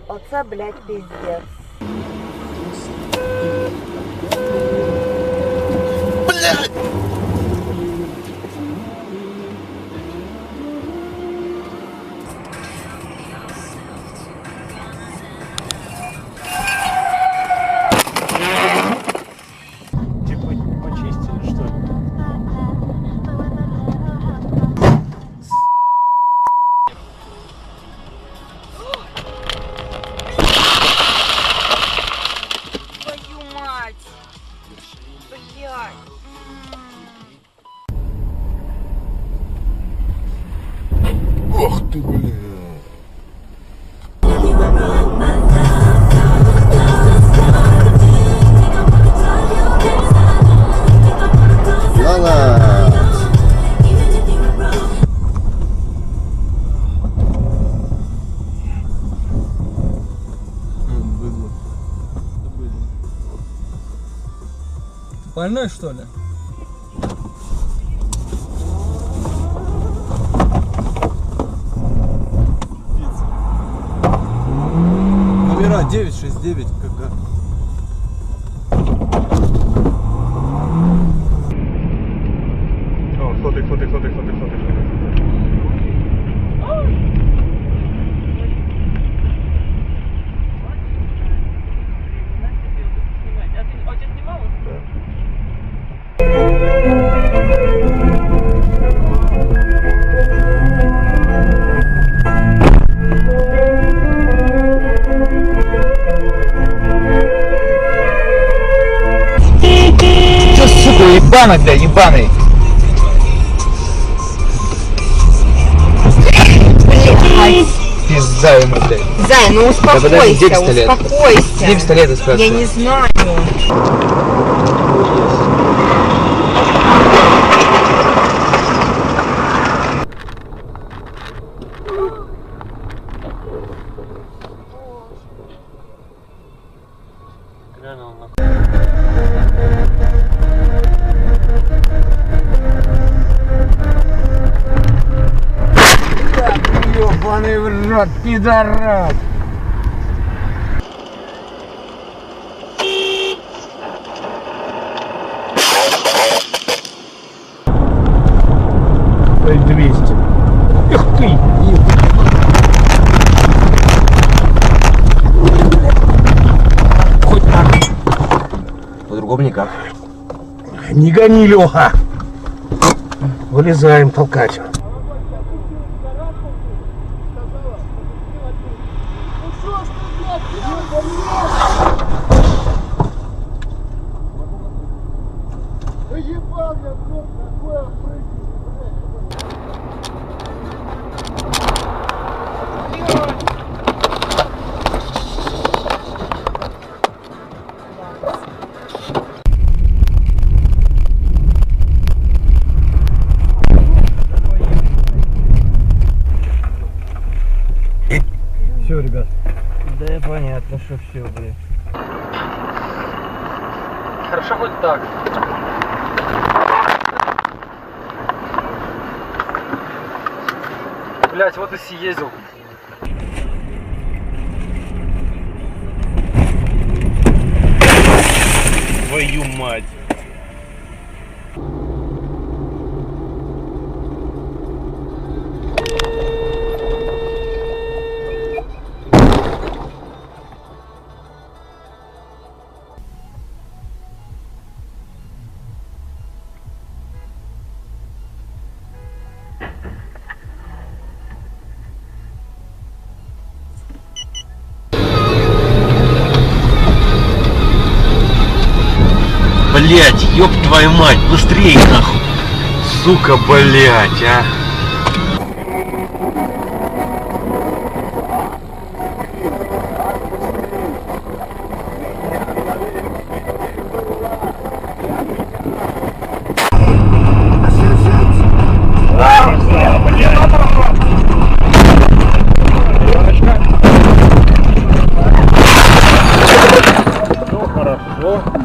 Оце, блядь, пиздец. Блядь! Типа почистили, что ли? Твою мать! Блядь! Ох ты, блядь! Больной, что ли? Номера 969 КК. О, ходи. Че, сука, ебаный, бля, ебаный. Пизда ему, блядь. Зай, ну подожди, где успокойся, пистолет? успокойся. Где пистолеты, спрашиваю? Я не знаю. Ёбаный в рот, пидорас! Ой, 200. Эх ты! Хоть так. По-другому никак. Не гони, Леха! Вылезаем толкать. Все, ребят. Да понятно, что все, блядь. Хорошо хоть так. Блять, вот и съездил. Твою мать! Блять, ёб твою мать, быстрее нахуй! Сука, блять, а! Хорошо.